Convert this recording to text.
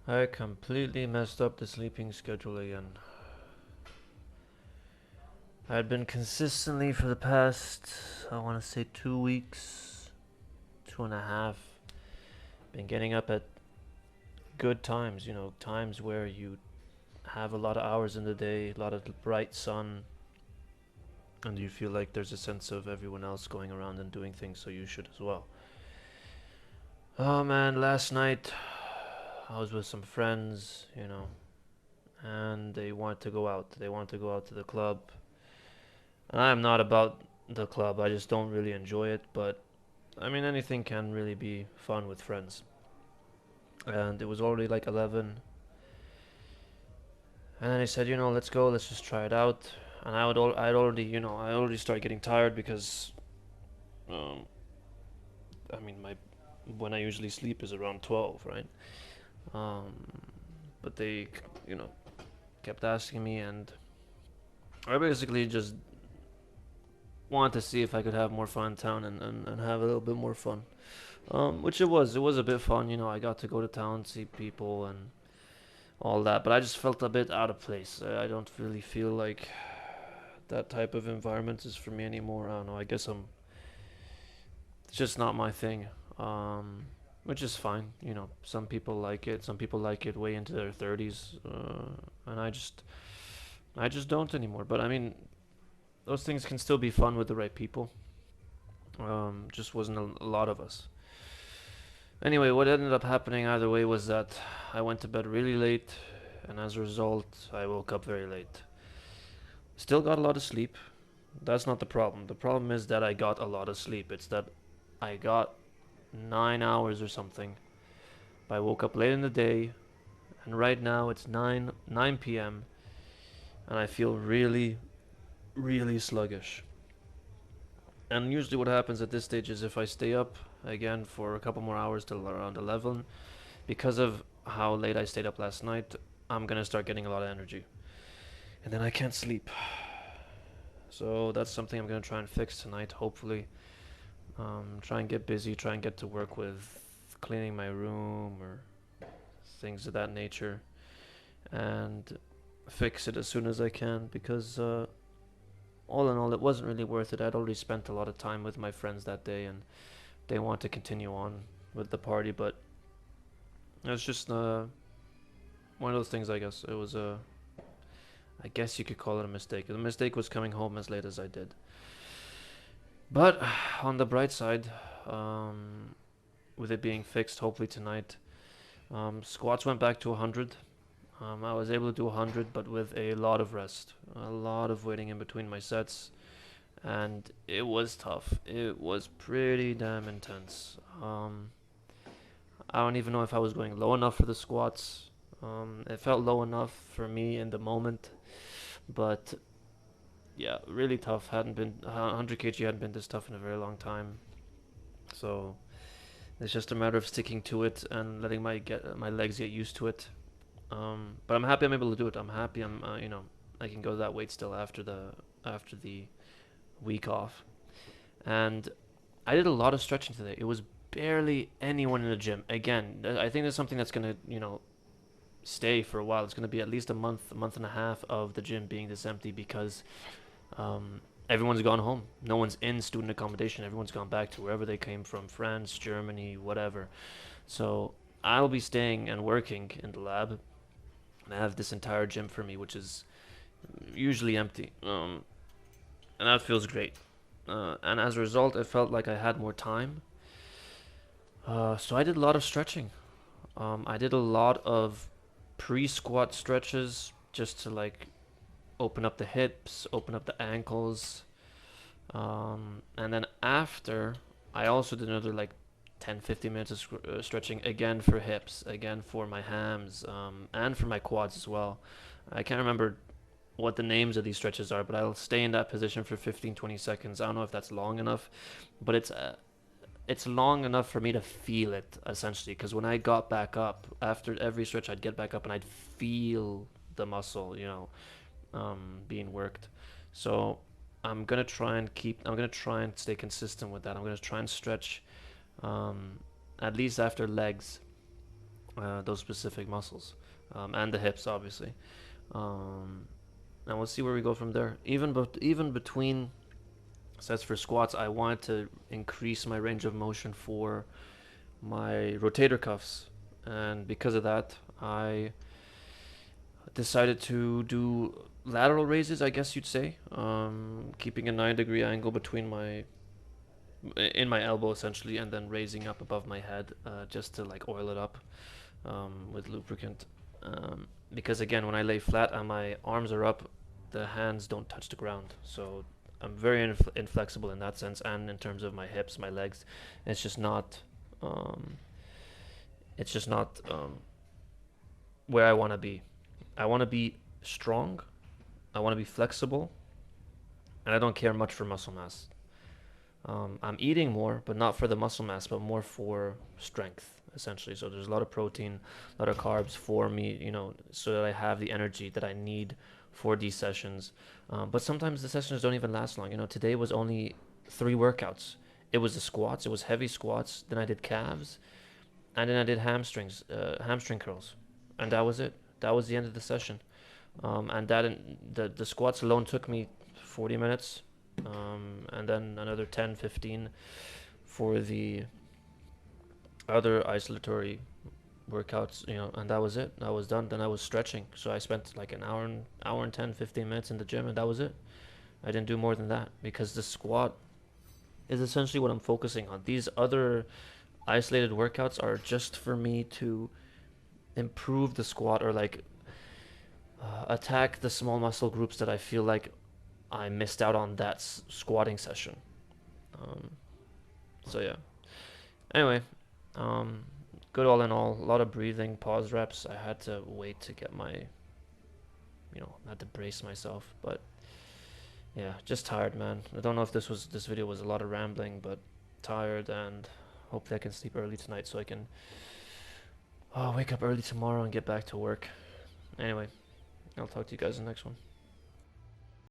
I completely messed up the sleeping schedule again. I had been consistently for the past, I want to say 2 weeks, 2.5, been getting up at good times, times where you have a lot of hours in the day, a lot of bright sun, and you feel like there's a sense of everyone else going around and doing things, so you should as well. Oh man, last night I was with some friends, and they wanted to go out. They wanted to go out to the club. And I am not about the club, I just don't really enjoy it, but I mean, anything can really be fun with friends. And it was already like 11, and then he said, let's go, let's just try it out. And I'd already, I already started getting tired because, um, I mean, my when I usually sleep is around 12, right? Um, but they, you know, kept asking me, and I basically just wanted to see if I could have more fun in town and have a little bit more fun. Which it was. It was a bit fun, I got to go to town, see people, and all that. But I just felt a bit out of place. I don't really feel like that type of environment is for me anymore. I don't know. I guess it's just not my thing. Which is fine. Some people like it. Some people like it way into their 30s, and I just don't anymore. But I mean, those things can still be fun with the right people. Just wasn't a lot of us. Anyway, what ended up happening either way was that I went to bed really late, and as a result, I woke up very late. Still got a lot of sleep. That's not the problem. The problem is that I got a lot of sleep. It's that I got 9 hours or something. But I woke up late in the day, and right now it's 9 p.m., and I feel really, really sluggish. And usually, what happens at this stage is if I stay up again for a couple more hours till around 11, because of how late I stayed up last night, I'm gonna start getting a lot of energy. And then I can't sleep. So that's something I'm gonna try and fix tonight, hopefully. Try and get busy, try and get to work with cleaning my room or things of that nature, and fix it as soon as I can because all in all, it wasn't really worth it. I'd already spent a lot of time with my friends that day, and they want to continue on with the party, but it was just one of those things. I guess it was a. I guess you could call it a mistake. The mistake was coming home as late as I did. But on the bright side, um, with it being fixed, hopefully tonight, squats went back to 100. I was able to do 100, but with a lot of rest, a lot of waiting in between my sets, and it was tough. It was pretty damn intense. I don't even know if I was going low enough for the squats. It felt low enough for me in the moment, but yeah, really tough. Hadn't been 100 kg hadn't been this tough in a very long time. So it's just a matter of sticking to it and letting my legs get used to it. But I'm happy I'm able to do it. I'm happy I can go to that weight still after the week off. And I did a lot of stretching today. It was barely anyone in the gym. Again, I think there's something that's gonna stay for a while. It's gonna be at least a month and a half of the gym being this empty because everyone's gone home. No one's in student accommodation. Everyone's gone back to wherever they came from, France, Germany, whatever. So I'll be staying and working in the lab, and I have this entire gym for me, which is usually empty, and that feels great. And as a result, it felt like I had more time. So I did a lot of stretching. I did a lot of pre-squat stretches just to like open up the hips, open up the ankles, and then after, I also did another like 10, 15 minutes of stretching again for hips, again for my hams, and for my quads as well. I can't remember what the names of these stretches are, but I'll stay in that position for 15, 20 seconds. I don't know if that's long enough, but it's long enough for me to feel it essentially. Because when I got back up after every stretch, I'd get back up and I'd feel the muscle, being worked. So I'm gonna try and stay consistent with that. I'm gonna try and stretch, at least after legs, those specific muscles, and the hips, obviously. Um, and we'll see where we go from there. Even between sets for squats, I wanted to increase my range of motion for my rotator cuffs, and because of that, I decided to do lateral raises, I guess you'd say, keeping a 9-degree angle between my in my elbow essentially, and then raising up above my head, just to like oil it up with lubricant. Because again, when I lay flat and my arms are up, the hands don't touch the ground, so I'm very inflexible in that sense, and in terms of my hips, my legs, it's just not. Um, it's just not where I want to be. I want to be strong. I want to be flexible, and I don't care much for muscle mass. I'm eating more, but not for the muscle mass, but more for strength, essentially. So there's a lot of protein, a lot of carbs for me, so that I have the energy that I need for these sessions. But sometimes the sessions don't even last long. Today was only 3 workouts. It was the squats, it was heavy squats, then I did calves, and then I did hamstring curls, and that was it. That was the end of the session. And the squats alone took me 40 minutes, and then another 10, 15 for the other isolatory workouts, and that was it. I was done. Then I was stretching, so I spent like an hour and 10, 15 minutes in the gym, and that was it. I didn't do more than that because the squat is essentially what I'm focusing on. These other isolated workouts are just for me to improve the squat, or like attack the small muscle groups that I feel like I missed out on that squatting session. Um, so yeah. Anyway, um, good all in all. A lot of breathing, pause reps. I had to wait to get my, I had to brace myself. But yeah, just tired, man. I don't know if this video was a lot of rambling, but tired, and hopefully I can sleep early tonight so I can wake up early tomorrow and get back to work. Anyway, I'll talk to you guys in the next one.